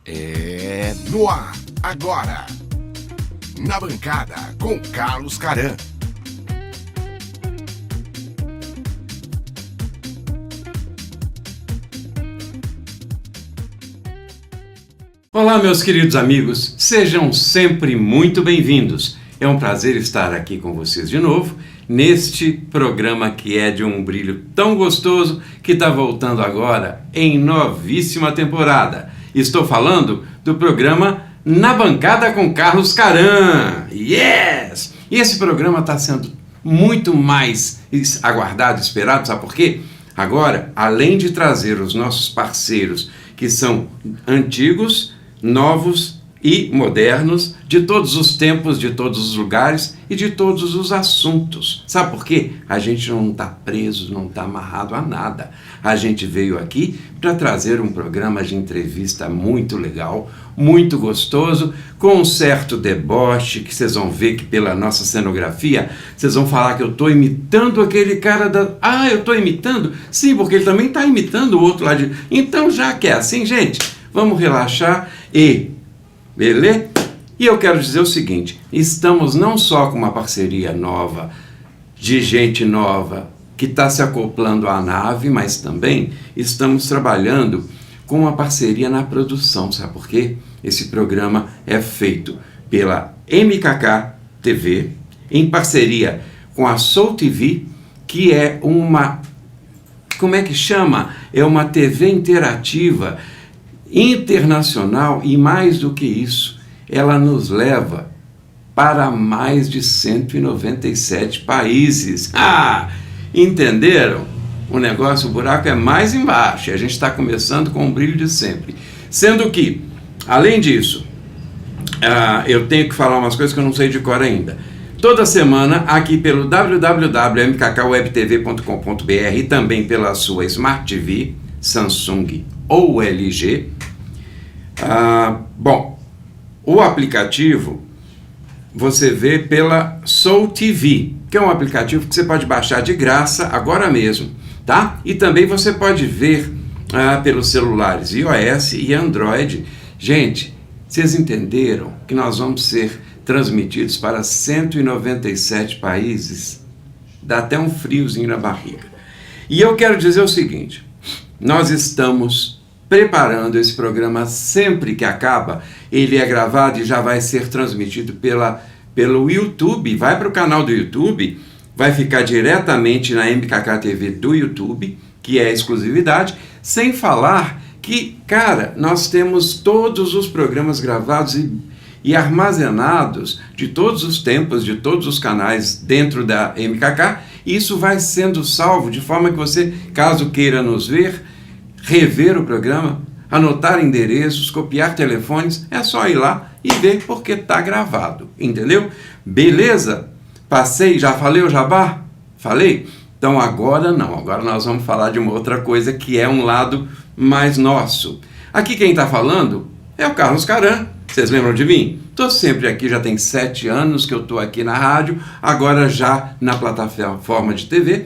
No ar, agora, na bancada, com Carlos Caran. Olá, meus queridos amigos, sejam sempre muito bem-vindos. É um prazer estar aqui com vocês de novo, neste programa que é de um brilho tão gostoso que está voltando agora em novíssima temporada. Estou falando do programa Na Bancada com Carlos Caran. Yes! E esse programa está sendo muito mais aguardado, esperado, sabe por quê? Agora, além de trazer os nossos parceiros que são antigos, novos e modernos, de todos os tempos, de todos os lugares e de todos os assuntos. Sabe por quê? A gente não está preso, não está amarrado a nada. A gente veio aqui para trazer um programa de entrevista muito legal, muito gostoso, com um certo deboche, que vocês vão ver que pela nossa cenografia, vocês vão falar que eu estou imitando aquele cara da... Ah, eu estou imitando? Sim, porque ele também está imitando o outro lá de... Então, já que é assim, gente, vamos relaxar e... Beleza? E eu quero dizer o seguinte, estamos não só com uma parceria nova, de gente nova, que está se acoplando à nave, mas também estamos trabalhando com uma parceria na produção, sabe por quê? Esse programa é feito pela MKK TV, em parceria com a Soul TV, que é uma, como é que chama? É uma TV interativa, internacional, e mais do que isso, ela nos leva para mais de 197 países. Ah, entenderam? O negócio, o buraco é mais embaixo, e a gente está começando com o brilho de sempre. Sendo que, além disso, eu tenho que falar umas coisas que eu não sei de cor ainda. Toda semana, aqui pelo www.mkkwebtv.com.br e também pela sua Smart TV, Samsung ou LG. Bom, o aplicativo você vê pela Soul TV, que é um aplicativo que você pode baixar de graça agora mesmo, tá? E também você pode ver pelos celulares iOS e Android. Gente, vocês entenderam que nós vamos ser transmitidos para 197 países? Dá até um friozinho na barriga. E eu quero dizer o seguinte, nós estamos preparando esse programa. Sempre que acaba, ele é gravado e já vai ser transmitido pelo YouTube, vai para o canal do YouTube, vai ficar diretamente na MKK TV do YouTube, que é a exclusividade, sem falar que, cara, nós temos todos os programas gravados e armazenados de todos os tempos, de todos os canais dentro da MKK, e isso vai sendo salvo de forma que você, caso queira nos ver, rever o programa, anotar endereços, copiar telefones, é só ir lá e ver porque está gravado, entendeu? Beleza? Passei, já falei o jabá? Falei? Então agora não, agora nós vamos falar de uma outra coisa que é um lado mais nosso. Aqui quem está falando é o Carlos Caran, vocês lembram de mim? Estou sempre aqui, já tem 7 anos que eu estou aqui na rádio, agora já na plataforma de TV.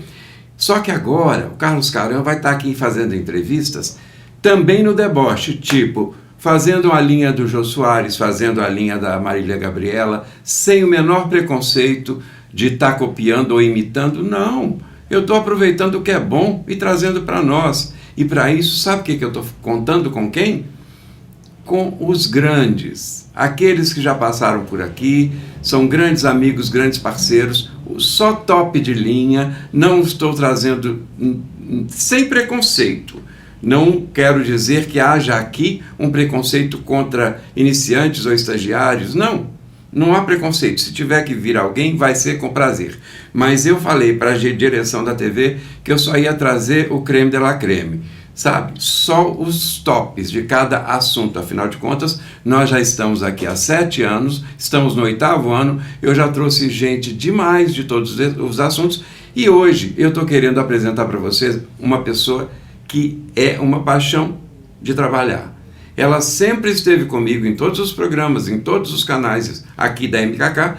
Só que agora o Carlos Caran vai estar aqui fazendo entrevistas também no deboche, tipo, fazendo a linha do Jô Soares, fazendo a linha da Marília Gabriela, sem o menor preconceito de estar copiando ou imitando. Não, eu estou aproveitando o que é bom e trazendo para nós. E para isso, sabe o que eu estou contando com quem? Com os grandes, aqueles que já passaram por aqui, são grandes amigos, grandes parceiros, só top de linha. Não estou trazendo sem preconceito. Não quero dizer que haja aqui um preconceito contra iniciantes ou estagiários. Não, não há preconceito. Se tiver que vir alguém, vai ser com prazer. Mas eu falei para a direção da TV que eu só ia trazer o creme de la creme. Sabe, só os tops de cada assunto. Afinal de contas, nós já estamos aqui há 7 anos, estamos no 8º ano, eu já trouxe gente demais de todos os assuntos, e hoje eu estou querendo apresentar para vocês uma pessoa que é uma paixão de trabalhar. Ela sempre esteve comigo em todos os programas, em todos os canais aqui da MKK,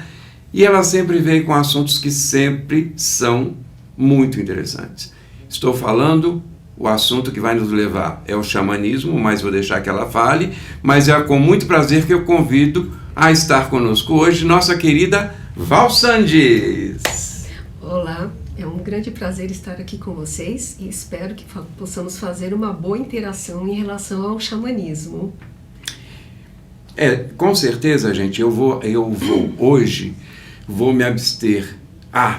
e ela sempre veio com assuntos que sempre são muito interessantes. Estou falando o assunto que vai nos levar é o xamanismo, mas vou deixar que ela fale, mas é com muito prazer que eu convido a estar conosco hoje nossa querida Val Sandes. Olá, é um grande prazer estar aqui com vocês e espero que possamos fazer uma boa interação em relação ao xamanismo. Com certeza, gente, eu vou hoje, vou me abster.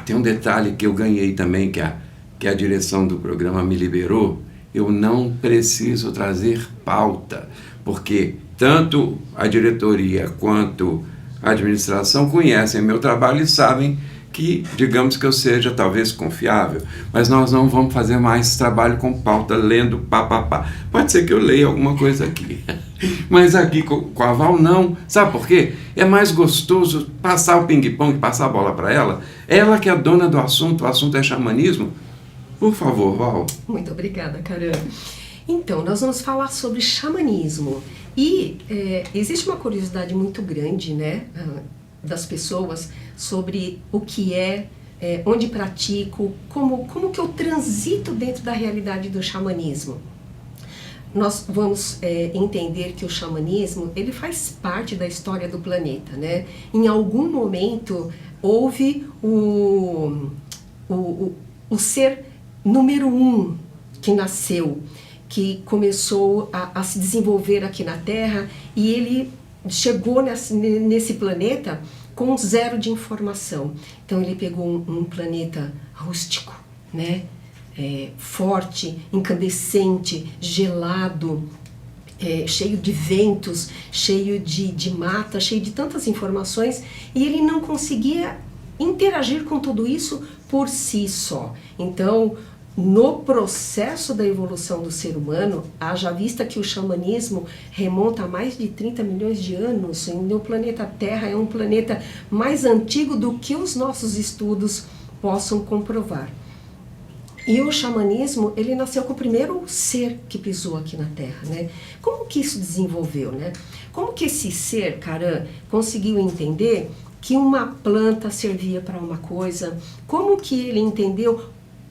Tem um detalhe que eu ganhei também, que a direção do programa me liberou. Eu não preciso trazer pauta, porque tanto a diretoria quanto a administração conhecem meu trabalho e sabem que, digamos que eu seja talvez confiável, mas nós não vamos fazer mais trabalho com pauta, lendo papapá. Pode ser que eu leia alguma coisa aqui, mas aqui com a Val não. Sabe por quê? É mais gostoso passar o ping-pong, passar a bola para ela. Ela que é a dona do assunto, o assunto é xamanismo. Por favor, Val. Muito obrigada, Karan. Então, nós vamos falar sobre xamanismo. E existe uma curiosidade muito grande, né, das pessoas sobre o que onde pratico, como que eu transito dentro da realidade do xamanismo. Nós vamos entender que o xamanismo, ele faz parte da história do planeta, né? Em algum momento houve o ser número 1 que nasceu, que começou a se desenvolver aqui na Terra, e ele chegou nesse planeta com zero de informação. Então ele pegou um planeta rústico, né? Forte, incandescente, gelado, cheio de ventos, cheio de mata, cheio de tantas informações, e ele não conseguia interagir com tudo isso por si só. Então, no processo da evolução do ser humano, haja vista que o xamanismo remonta a mais de 30 milhões de anos, e o planeta Terra é um planeta mais antigo do que os nossos estudos possam comprovar. E o xamanismo, ele nasceu com o primeiro ser que pisou aqui na Terra, né? Como que isso desenvolveu, né? Como que esse ser, Karan, conseguiu entender que uma planta servia para uma coisa? Como que ele entendeu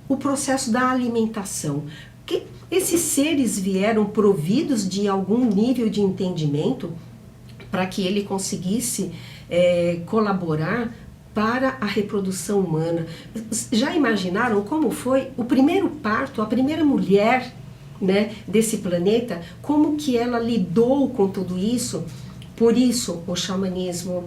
o processo da alimentação? Que esses seres vieram providos de algum nível de entendimento para que ele conseguisse colaborar para a reprodução humana. Já imaginaram como foi o primeiro parto, a primeira mulher, né, desse planeta, como que ela lidou com tudo isso? Por isso o xamanismo,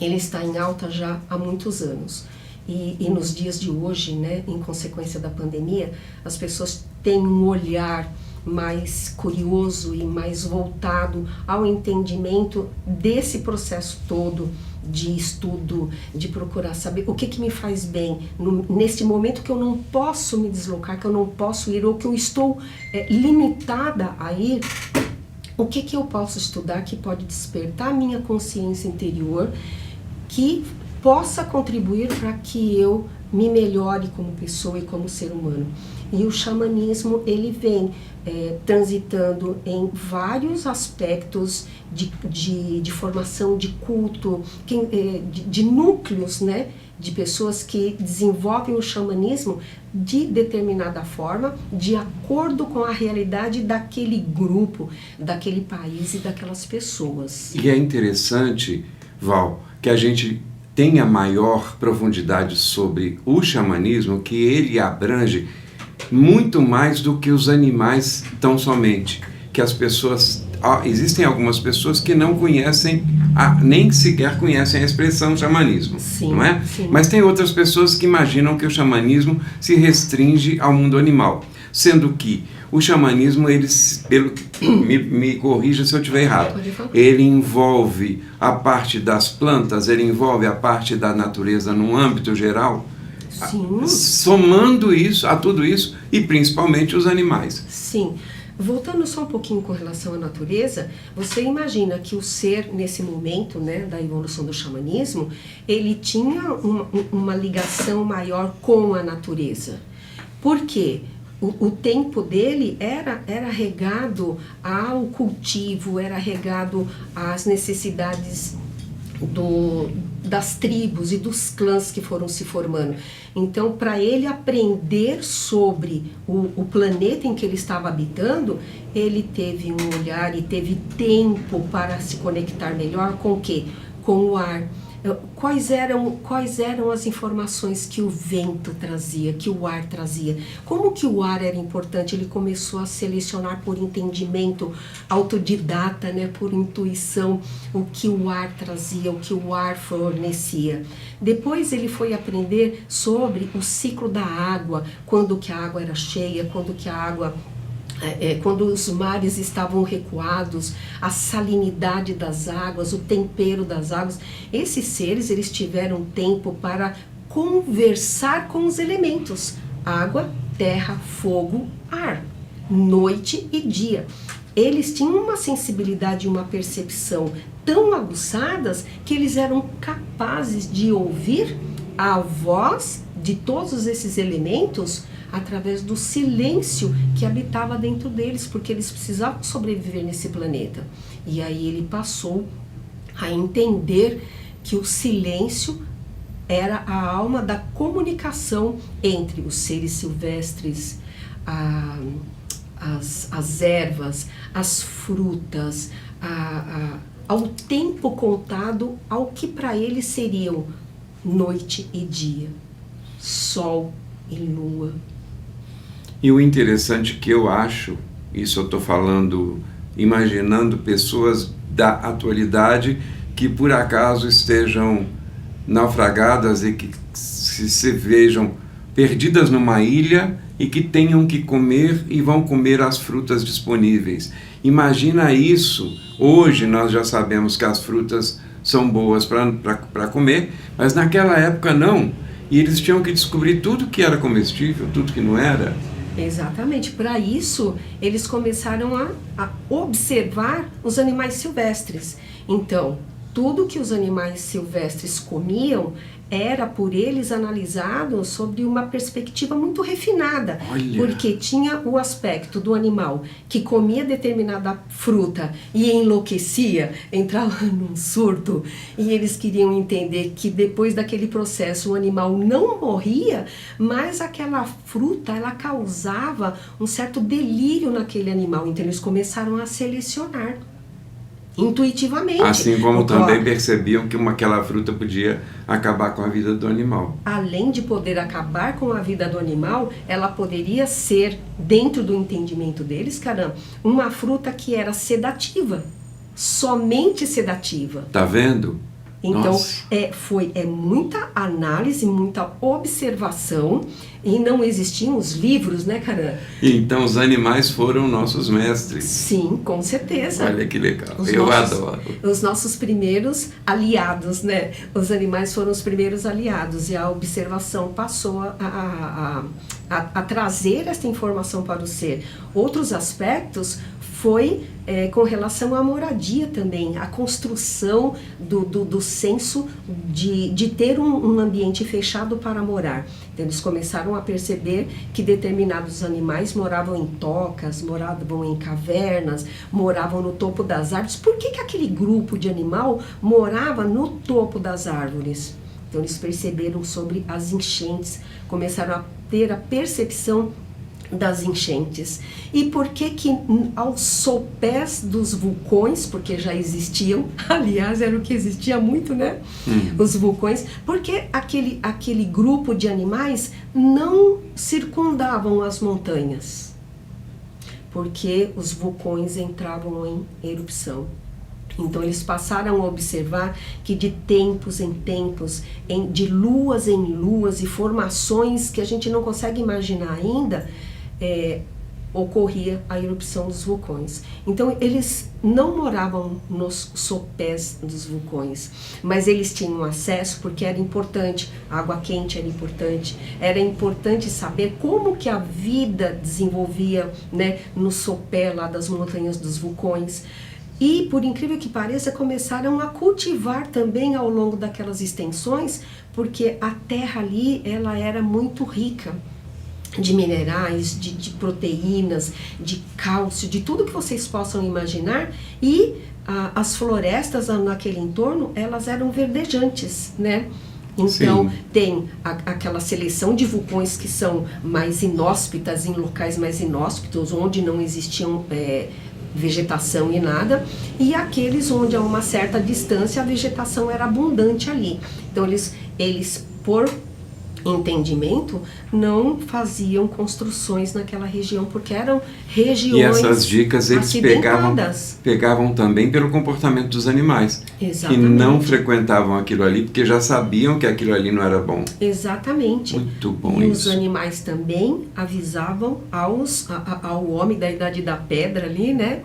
ele está em alta já há muitos anos. E nos dias de hoje, né, em consequência da pandemia, as pessoas têm um olhar mais curioso e mais voltado ao entendimento desse processo todo de estudo, de procurar saber o que me faz bem neste momento que eu não posso me deslocar, que eu não posso ir, ou que eu estou limitada a ir. O que eu posso estudar que pode despertar a minha consciência interior, que possa contribuir para que eu me melhore como pessoa e como ser humano. E o xamanismo, ele vem transitando em vários aspectos de formação de culto, de núcleos, né, de pessoas que desenvolvem o xamanismo de determinada forma, de acordo com a realidade daquele grupo, daquele país e daquelas pessoas. E é interessante, Val, que a gente tenha maior profundidade sobre o xamanismo, que ele abrange muito mais do que os animais tão somente. Que as pessoas, existem algumas pessoas que não conhecem, nem sequer conhecem a expressão xamanismo, sim, não é? Sim. Mas tem outras pessoas que imaginam que o xamanismo se restringe ao mundo animal, sendo que o xamanismo, ele, me corrija se eu estiver errado, ele envolve a parte das plantas, ele envolve a parte da natureza num âmbito geral, sim, somando isso a tudo isso, e principalmente os animais. Sim. Voltando só um pouquinho com relação à natureza, você imagina que o ser, nesse momento, né, da evolução do xamanismo, ele tinha uma ligação maior com a natureza. Por quê? O tempo dele era regado ao cultivo, era regado às necessidades das tribos e dos clãs que foram se formando. Então, para ele aprender sobre o planeta em que ele estava habitando, ele teve um olhar e teve tempo para se conectar melhor com o quê? Com o ar. Quais eram as informações que o vento trazia, que o ar trazia? Como que o ar era importante? Ele começou a selecionar por entendimento autodidata, né, por intuição, o que o ar trazia, o que o ar fornecia. Depois ele foi aprender sobre o ciclo da água, quando que a água era cheia, quando que a água... quando os mares estavam recuados, a salinidade das águas, o tempero das águas. Esses seres, eles tiveram tempo para conversar com os elementos: água, terra, fogo, ar, noite e dia. Eles tinham uma sensibilidade e uma percepção tão aguçadas que eles eram capazes de ouvir a voz de todos esses elementos através do silêncio que habitava dentro deles, porque eles precisavam sobreviver nesse planeta. E aí ele passou a entender que o silêncio era a alma da comunicação entre os seres silvestres, as ervas, as frutas, ao tempo contado ao que para eles seriam noite e dia, sol e lua. E o interessante que eu acho, isso eu estou falando, imaginando pessoas da atualidade que por acaso estejam naufragadas e que se vejam perdidas numa ilha e que tenham que comer e vão comer as frutas disponíveis. Imagina isso. Hoje nós já sabemos que as frutas são boas para comer, mas naquela época não. E eles tinham que descobrir tudo que era comestível, tudo que não era. Exatamente. Para isso, eles começaram a observar os animais silvestres. Então, tudo que os animais silvestres comiam era por eles analisado sobre uma perspectiva muito refinada. Olha. Porque tinha o aspecto do animal que comia determinada fruta e enlouquecia, entrava num surto, e eles queriam entender que depois daquele processo o animal não morria, mas aquela fruta ela causava um certo delírio naquele animal. Então eles começaram a selecionar intuitivamente. Assim como também percebiam que aquela fruta podia acabar com a vida do animal. Além de poder acabar com a vida do animal, ela poderia ser, dentro do entendimento deles, caramba, uma fruta que era sedativa, somente sedativa. Tá vendo? Então, Nossa. é muita análise, muita observação, e não existiam os livros, né, Caran? Então os animais foram nossos mestres. Sim, com certeza. Olha que legal, eu adoro. Os nossos primeiros aliados, né? Os animais foram os primeiros aliados, e a observação passou a trazer essa informação para o ser. Outros aspectos foi com relação à moradia também, a construção do senso de ter um ambiente fechado para morar. Então, eles começaram a perceber que determinados animais moravam em tocas, moravam em cavernas, moravam no topo das árvores. Por que aquele grupo de animal morava no topo das árvores? Então, eles perceberam sobre as enchentes, começaram a ter a percepção das enchentes. E por que aos sopés dos vulcões, porque já existiam, aliás, era o que existia muito, né? Os vulcões, porque aquele grupo de animais não circundavam as montanhas, porque os vulcões entravam em erupção. Então eles passaram a observar que de tempos em tempos, de luas em luas e formações que a gente não consegue imaginar ainda, ocorria a erupção dos vulcões. Então eles não moravam nos sopés dos vulcões, mas eles tinham acesso porque era importante, a água quente era importante saber como que a vida desenvolvia, né, no sopé lá das montanhas dos vulcões. E, por incrível que pareça, começaram a cultivar também ao longo daquelas extensões, porque a terra ali, ela era muito rica de minerais, de proteínas, de cálcio, de tudo que vocês possam imaginar, e as florestas naquele entorno, elas eram verdejantes, né? Então, Sim. tem aquela seleção de vulcões que são mais inóspitas, em locais mais inóspitos, onde não existiam vegetação e nada, e aqueles onde a uma certa distância a vegetação era abundante ali. Então, eles por entendimento, não faziam construções naquela região, porque eram regiões E essas dicas eles acidentadas. pegavam também pelo comportamento dos animais, Exatamente. que não frequentavam aquilo ali, porque já sabiam que aquilo ali não era bom. Exatamente. Muito bom e isso. os animais também avisavam ao homem da Idade da Pedra ali, né?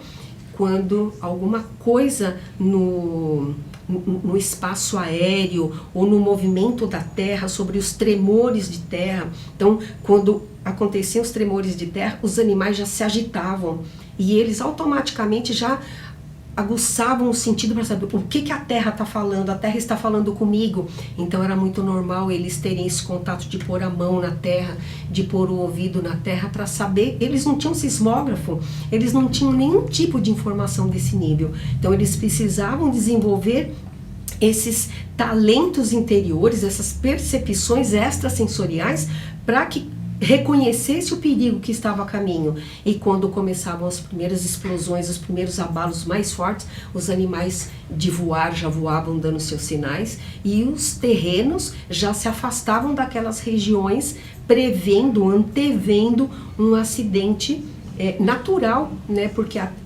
Quando alguma coisa no espaço aéreo ou no movimento da terra, sobre os tremores de terra. Então, quando aconteciam os tremores de terra, os animais já se agitavam e eles automaticamente já aguçavam o sentido para saber o que a terra está falando, a terra está falando comigo. Então era muito normal eles terem esse contato de pôr a mão na terra, de pôr o ouvido na terra para saber. Eles não tinham sismógrafo, eles não tinham nenhum tipo de informação desse nível. Então eles precisavam desenvolver esses talentos interiores, essas percepções extrasensoriais para que reconhecesse o perigo que estava a caminho. E quando começavam as primeiras explosões, os primeiros abalos mais fortes, os animais de voar já voavam dando seus sinais e os terrenos já se afastavam daquelas regiões, antevendo um acidente natural, né?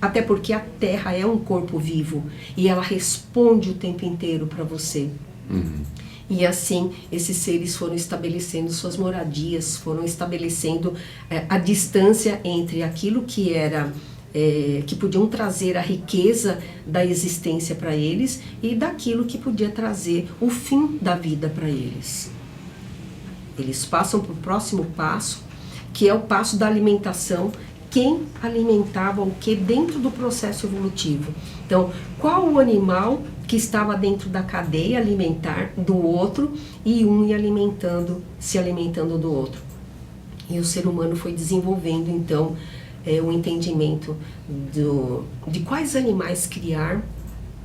Até porque a Terra é um corpo vivo e ela responde o tempo inteiro para você. E assim, esses seres foram estabelecendo suas moradias, foram estabelecendo a distância entre aquilo que era, que podiam trazer a riqueza da existência para eles e daquilo que podia trazer o fim da vida para eles. Eles passam para o próximo passo, que é o passo da alimentação. Quem alimentava o que dentro do processo evolutivo? Então, qual o animal que estava dentro da cadeia alimentar do outro e um ia se alimentando do outro? E o ser humano foi desenvolvendo, então, o entendimento de quais animais criar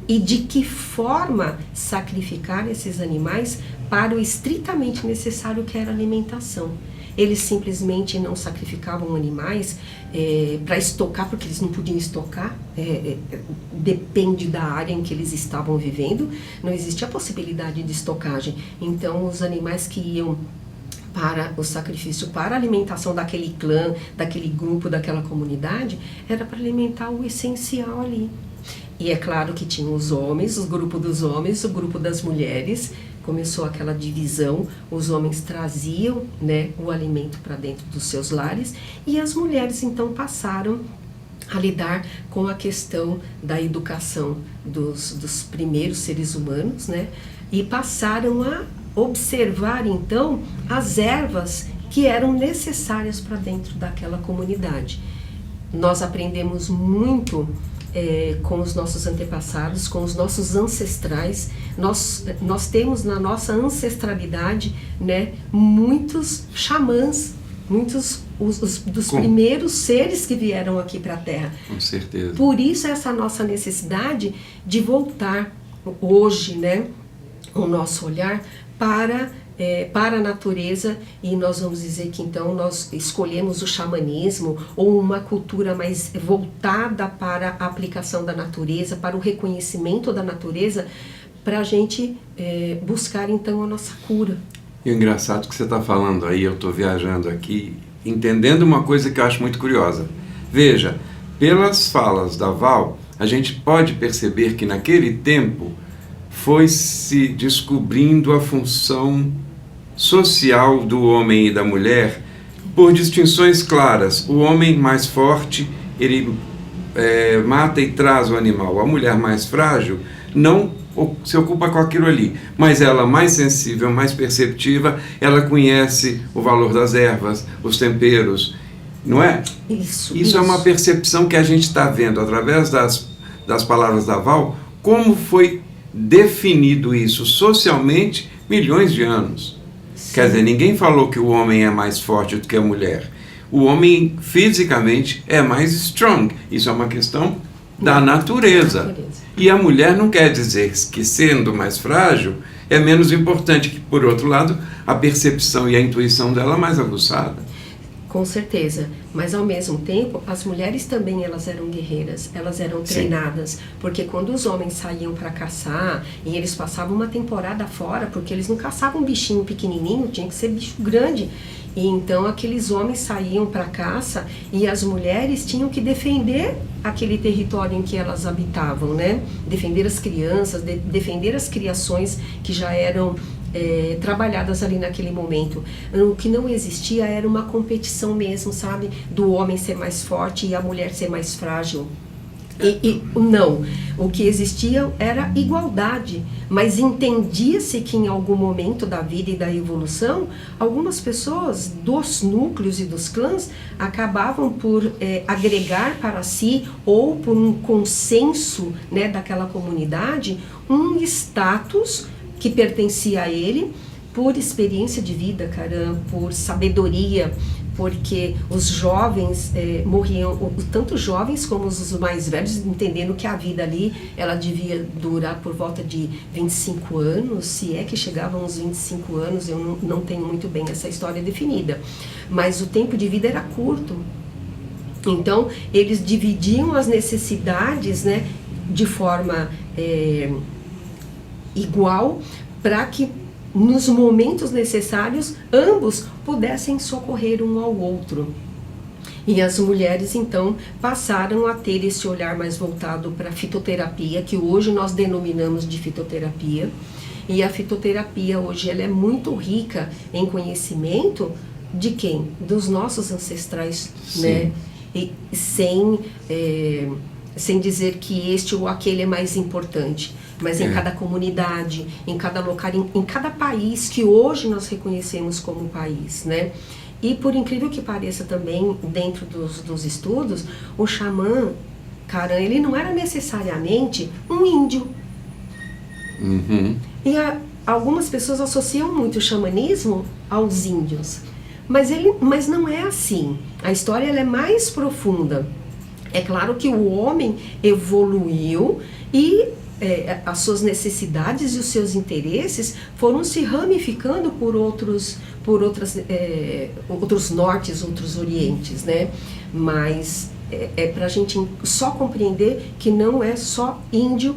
e de que forma sacrificar esses animais para o estritamente necessário, que era a alimentação. Eles simplesmente não sacrificavam animais para estocar, porque eles não podiam estocar, depende da área em que eles estavam vivendo, não existia a possibilidade de estocagem. Então, os animais que iam para o sacrifício, para a alimentação daquele clã, daquele grupo, daquela comunidade, era para alimentar o essencial ali. E é claro que tinha os homens, o grupo dos homens, o grupo das mulheres. Começou aquela divisão, os homens traziam, né, o alimento para dentro dos seus lares e as mulheres então passaram a lidar com a questão da educação dos primeiros seres humanos, né, e passaram a observar então as ervas que eram necessárias para dentro daquela comunidade. Nós aprendemos muito com os nossos antepassados, com os nossos ancestrais. Nós temos na nossa ancestralidade, né, muitos xamãs, muitos dos primeiros seres que vieram aqui para a Terra. Com certeza. Por isso essa nossa necessidade de voltar hoje, né, o nosso olhar para a natureza, e nós vamos dizer que então nós escolhemos o xamanismo ou uma cultura mais voltada para a aplicação da natureza, para o reconhecimento da natureza, para a gente buscar então a nossa cura. E o engraçado que você está falando aí, eu estou viajando aqui, entendendo uma coisa que eu acho muito curiosa. Veja, pelas falas da Val, a gente pode perceber que naquele tempo foi se descobrindo a função social do homem e da mulher por distinções claras. O homem mais forte, ele mata e traz o animal. A mulher mais frágil não se ocupa com aquilo ali, mas ela mais sensível, mais perceptiva, ela conhece o valor das ervas, os temperos, não é? Isso é uma percepção que a gente está vendo através das palavras da Val, como foi definido isso socialmente milhões de anos. Sim. Quer dizer, ninguém falou que o homem é mais forte do que a mulher. O homem fisicamente é mais strong. Isso é uma questão da natureza. E a mulher não quer dizer que, sendo mais frágil, é menos importante, que, por outro lado, a percepção e a intuição dela é mais aguçada. Com certeza, mas ao mesmo tempo as mulheres também elas eram guerreiras, elas eram treinadas, sim, porque quando os homens saíam para caçar e eles passavam uma temporada fora, porque eles não caçavam um bichinho pequenininho, tinha que ser bicho grande, e então aqueles homens saíam para caça e as mulheres tinham que defender aquele território em que elas habitavam, né? Defender as crianças, defender as criações que já eram trabalhadas ali naquele momento. O que não existia era uma competição mesmo, sabe? Do homem ser mais forte e a mulher ser mais frágil. Não, o que existia era igualdade, mas entendia-se que em algum momento da vida e da evolução, algumas pessoas dos núcleos e dos clãs acabavam por agregar para si, ou por um consenso, né, daquela comunidade, um status que pertencia a ele, por experiência de vida, por sabedoria, porque os jovens morriam, tanto os jovens como os mais velhos, entendendo que a vida ali, ela devia durar por volta de 25 anos, se é que chegavam aos 25 anos, eu não tenho muito bem essa história definida, mas o tempo de vida era curto. Então, eles dividiam as necessidades, né, de forma igual, para que nos momentos necessários ambos pudessem socorrer um ao outro. E as mulheres então passaram a ter esse olhar mais voltado para a fitoterapia, que hoje nós denominamos de fitoterapia. E a fitoterapia hoje ela é muito rica em conhecimento de quem? Dos nossos ancestrais, sim, né? E sem dizer que este ou aquele é mais importante, mas em cada comunidade, em cada local, em cada país que hoje nós reconhecemos como país, né? E por incrível que pareça também, dentro dos estudos, o xamã, ele não era necessariamente um índio. Uhum. E algumas pessoas associam muito o xamanismo aos índios, mas não é assim. A história ela é mais profunda. É claro que o homem evoluiu e as suas necessidades e os seus interesses foram se ramificando por outros nortes, outros orientes, né? Mas é para a gente só compreender que não é só índio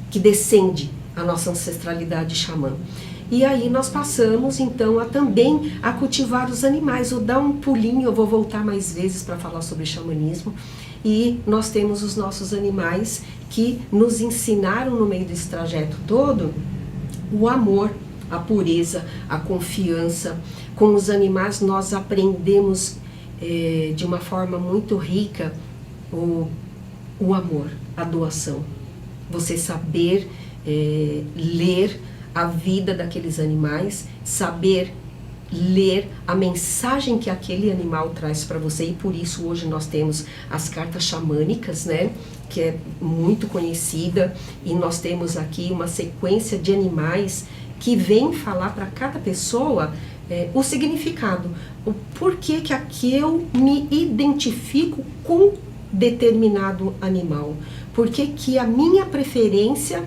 que descende a nossa ancestralidade xamã. E aí nós passamos então também a cultivar os animais. Vou dar um pulinho, eu vou voltar mais vezes para falar sobre xamanismo. E nós temos os nossos animais que nos ensinaram no meio desse trajeto todo o amor, a pureza, a confiança. Com os animais nós aprendemos de uma forma muito rica o amor, a doação. Você saber ler a vida daqueles animais, saber ler a mensagem que aquele animal traz para você, e por isso hoje nós temos as cartas xamânicas, né, que é muito conhecida, e nós temos aqui uma sequência de animais que vem falar para cada pessoa o significado, o porquê que aqui eu me identifico com determinado animal, porquê que a minha preferência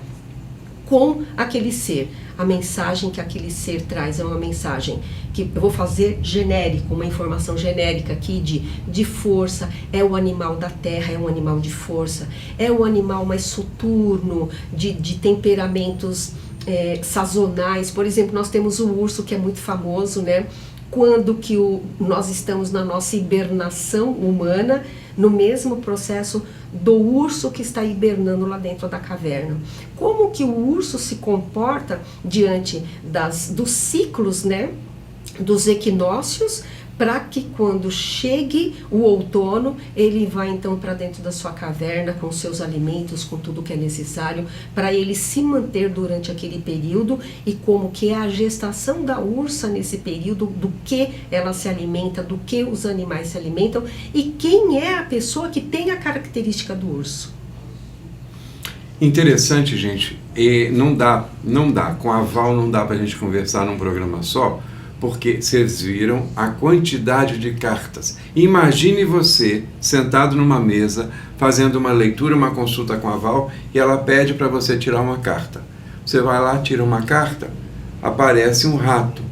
com aquele ser. A mensagem que aquele ser traz é uma mensagem que eu vou fazer genérico, uma informação genérica aqui de força. É o animal da terra, é um animal de força, é o animal mais soturno, de temperamentos sazonais. Por exemplo, nós temos o urso, que é muito famoso, né? Quando que nós estamos na nossa hibernação humana, no mesmo processo do urso que está hibernando lá dentro da caverna. Como que o urso se comporta diante dos ciclos, né, dos equinócios, para que quando chegue o outono, ele vai então para dentro da sua caverna com seus alimentos, com tudo que é necessário, para ele se manter durante aquele período, e como que é a gestação da ursa nesse período, do que ela se alimenta, do que os animais se alimentam, e quem é a pessoa que tem a característica do urso. Interessante, gente. E não dá, com a Val não dá para a gente conversar num programa só, porque vocês viram a quantidade de cartas. Imagine você sentado numa mesa, fazendo uma leitura, uma consulta com a Val, e ela pede para você tirar uma carta. Você vai lá, tira uma carta, aparece um rato.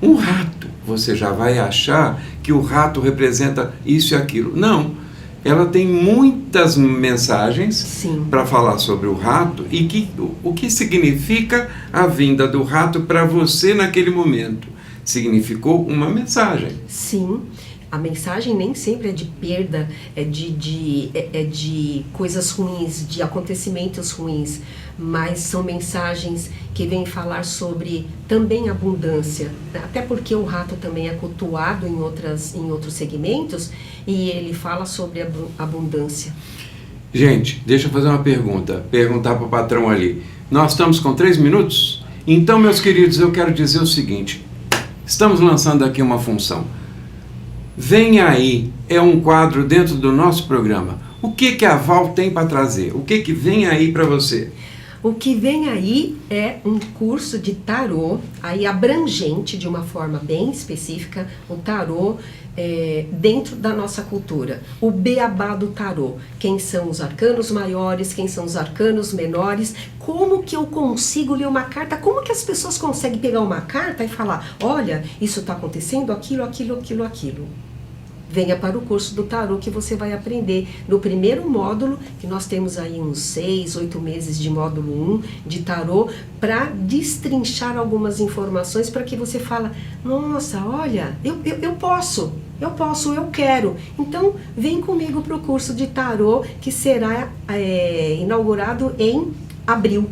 Um rato! Você já vai achar que o rato representa isso e aquilo. Não. Ela tem muitas mensagens para falar sobre o rato e o que significa a vinda do rato para você naquele momento. Significou uma mensagem. Sim. A mensagem nem sempre é de perda, é de coisas ruins, de acontecimentos ruins, mas são mensagens que vêm falar sobre também abundância, até porque o rato também é cultuado em outros segmentos e ele fala sobre abundância. Gente, deixa eu fazer uma perguntar para o patrão ali. Nós estamos com 3 minutos? Então, meus queridos, eu quero dizer o seguinte, estamos lançando aqui uma função. Vem Aí é um quadro dentro do nosso programa. O que a Val tem para trazer? O que vem aí para você? O que vem aí é um curso de tarô, aí abrangente, de uma forma bem específica, o tarô dentro da nossa cultura. O beabá do tarô. Quem são os arcanos maiores, quem são os arcanos menores, como que eu consigo ler uma carta, como que as pessoas conseguem pegar uma carta e falar, olha, isso está acontecendo, aquilo. Venha para o curso do tarô que você vai aprender no primeiro módulo, que nós temos aí uns 6, 8 meses de módulo 1 de tarô, para destrinchar algumas informações para que você fala, nossa, olha, eu posso, eu quero. Então, vem comigo para o curso de tarô que será inaugurado em abril.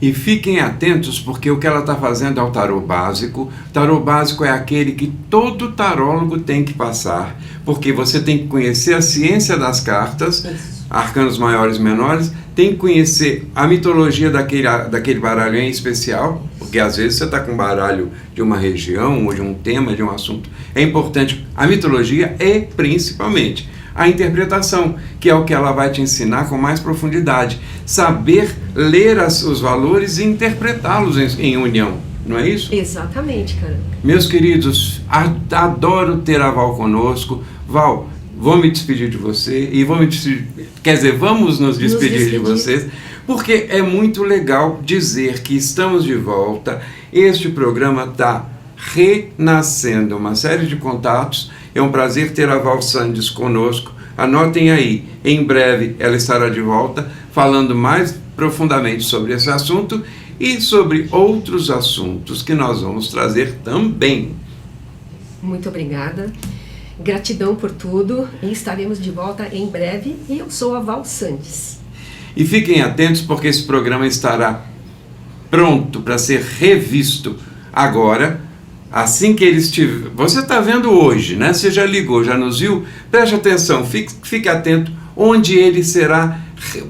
E fiquem atentos, porque o que ela está fazendo é o tarô básico. Tarô básico é aquele que todo tarólogo tem que passar, porque você tem que conhecer a ciência das cartas, arcanos maiores e menores, tem que conhecer a mitologia daquele baralho em especial, porque às vezes você está com um baralho de uma região, ou de um tema, de um assunto. É importante a mitologia e, principalmente, a interpretação, que é o que ela vai te ensinar com mais profundidade. Saber ler os valores e interpretá-los em união, não é isso? Exatamente, cara. Meus queridos, adoro ter a Val conosco. Val, vou me despedir de você e vamos nos despedir de vocês, porque é muito legal dizer que estamos de volta. Este programa está renascendo, uma série de contatos. É um prazer ter a Val Sandes conosco. Anotem aí, em breve ela estará de volta falando mais profundamente sobre esse assunto e sobre outros assuntos que nós vamos trazer também. Muito obrigada. Gratidão por tudo e estaremos de volta em breve. E eu sou a Val Sandes. E fiquem atentos, porque esse programa estará pronto para ser revisto agora. Assim que ele estiver... Você está vendo hoje, né? Você já ligou, já nos viu? Preste atenção, fique atento onde ele será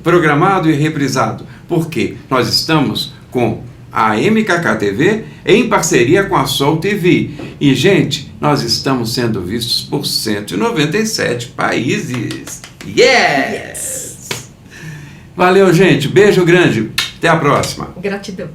programado e reprisado. Porque nós estamos com a MKK TV em parceria com a Sol TV. E, gente, nós estamos sendo vistos por 197 países. Yes! Valeu, gente. Beijo grande. Até a próxima. Gratidão.